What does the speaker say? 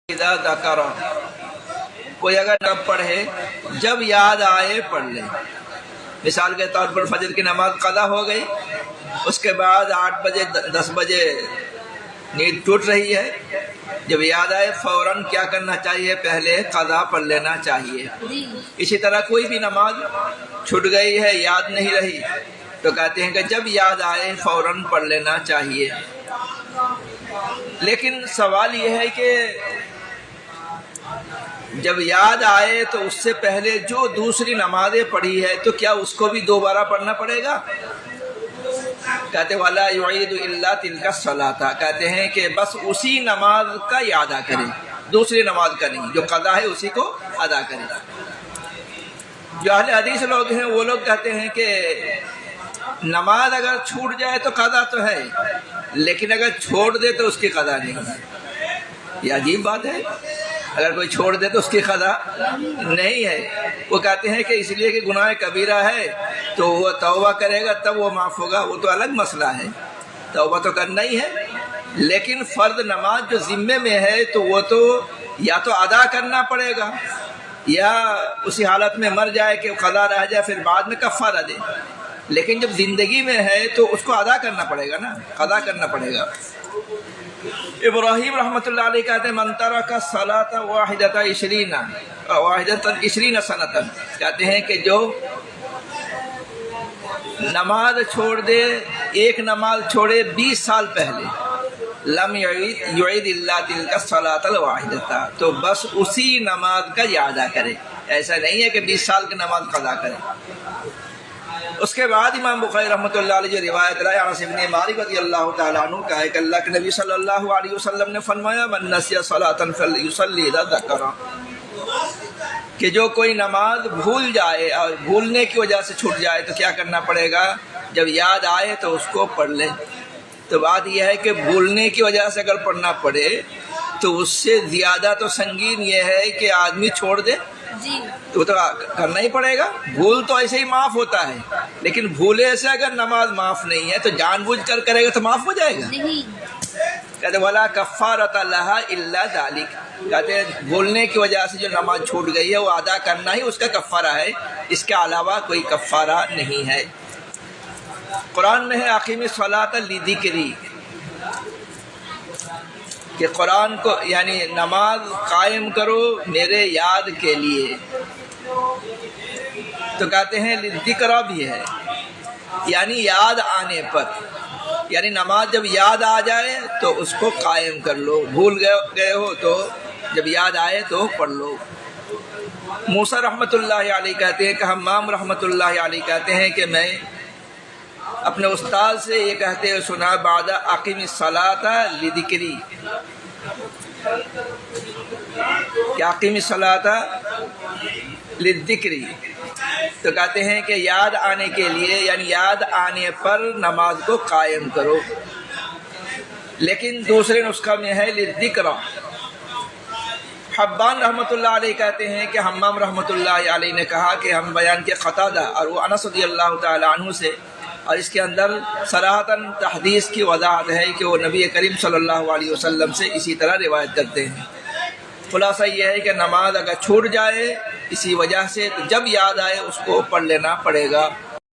اذا ذکر، کوئی اگر نہ پڑھے جب یاد آئے پڑھ لے۔ مثال کے طور پر فجر کی نماز قضا ہو گئی، اس کے بعد 8 بجے 10 بجے نیند ٹوٹ رہی ہے، جب یاد آئے فوراً کیا کرنا چاہیے؟ پہلے قضا پڑھ لینا چاہیے۔ اسی طرح کوئی بھی نماز چھوٹ گئی ہے، یاد نہیں رہی، تو کہتے ہیں کہ جب یاد آئے فوراً پڑھ لینا چاہیے۔ لیکن سوال یہ ہے کہ جب یاد آئے تو اس سے پہلے جو دوسری نمازیں پڑھی ہے تو کیا اس کو بھی دوبارہ پڑھنا پڑے گا؟ کہتے وَلَا يُعِيدُ إِلَّا تِلْكَ الصَّلَاةَ، کہتے ہیں کہ بس اسی نماز کا ادا کریں، دوسری نماز کا نہیں، جو قضا ہے اسی کو ادا کریں۔ جو اہل حدیث لوگ ہیں وہ لوگ کہتے ہیں کہ نماز اگر چھوٹ جائے تو قضا تو ہے، لیکن اگر چھوڑ دے تو اس کی قضا نہیں ہے۔ یہ عجیب بات ہے، اگر کوئی چھوڑ دے تو اس کی قضا نہیں ہے۔ وہ کہتے ہیں کہ اس لیے کہ گناہ کبیرہ ہے تو وہ توبہ کرے گا تب وہ معاف ہوگا، وہ تو الگ مسئلہ ہے، توبہ تو کرنا ہی ہے۔ لیکن فرض نماز جو ذمے میں ہے تو وہ تو یا تو ادا کرنا پڑے گا یا اسی حالت میں مر جائے کہ قضا رہ جائے پھر بعد میں کفارہ دے، لیکن جب زندگی میں ہے تو اس کو ادا کرنا پڑے گا نا، قضا کرنا پڑے گا۔ ابراہیم رحمۃ اللہ علیہ کہتے ہیں من ترک الصلاۃ واحدۃ 20 سنۃ، کہتے ہیں کہ جو نماز چھوڑ دے، ایک نماز چھوڑے 20 سال پہلے، لم یعید الا تلک الصلاۃ الواحدۃ، تو بس اسی نماز کا ادا کرے، ایسا نہیں ہے کہ 20 سال کی نماز قضا کرے۔ اس کے بعد امام بخاری رحمۃ اللہ علیہ جو روایت ہے انس بن مالک رضی اللہ تعالیٰ عنہ کا ہے کہ اللہ کے نبی صلی اللہ علیہ وسلم نے فرمایا من نسی صلاۃ فلیصلی اذا ذکر، کہ جو کوئی نماز بھول جائے اور بھولنے کی وجہ سے چھوٹ جائے تو کیا کرنا پڑے گا؟ جب یاد آئے تو اس کو پڑھ لے۔ تو بات یہ ہے کہ بھولنے کی وجہ سے اگر پڑھنا پڑے تو اس سے زیادہ تو سنگین یہ ہے کہ آدمی چھوڑ دے، تو کرنا ہی پڑے گا۔ بھول تو ایسے ہی معاف ہوتا ہے، لیکن بھولے سے اگر نماز معاف نہیں ہے تو جان بوجھ کر کرے گا تو معاف ہو جائے گا؟ کہتے وَلَا كَفَّارَةَ لَهَا إِلَّا ذَلِكَ، کہتے ہیں بھولنے کی وجہ سے جو نماز چھوٹ گئی ہے وہ ادا کرنا ہی اس کا کفارہ ہے، اس کے علاوہ کوئی کفارہ نہیں ہے۔ قرآن میں ہے اقیم الصلاۃ لذکری، کہ قرآن کو یعنی نماز قائم کرو میرے یاد کے لیے، تو کہتے ہیں ذکر بھی ہے، یعنی یاد آنے پر، یعنی نماز جب یاد آ جائے تو اس کو قائم کر لو، بھول گئے ہو تو جب یاد آئے تو پڑھ لو۔ موسیٰ رحمۃ اللہ علیہ کہتے ہیں کہ حمام رحمۃ اللہ علیہ کہتے ہیں کہ میں اپنے استاد سے یہ کہتے ہوئے سنا بعد اقیم الصلاۃ لذکری، کہ اقیم الصلاۃ للذکری، تو کہتے ہیں کہ یاد آنے کے لیے یعنی یاد آنے پر نماز کو قائم کرو۔ لیکن دوسرے نسخہ میں ہے للذکر۔ حبان رحمۃ اللہ علیہ کہتے ہیں کہ حمام رحمۃ اللہ علیہ نے کہا کہ ہم بیان کے قتادہ اور وہ انس رضی اللہ تعالی عنہ سے، اور اس کے اندر صراحتاً تحدیث کی وضاحت ہے کہ وہ نبی کریم صلی اللہ علیہ وسلم سے اسی طرح روایت کرتے ہیں۔ خلاصہ یہ ہے کہ نماز اگر چھوٹ جائے اسی وجہ سے تو جب یاد آئے اس کو پڑھ لینا پڑے گا۔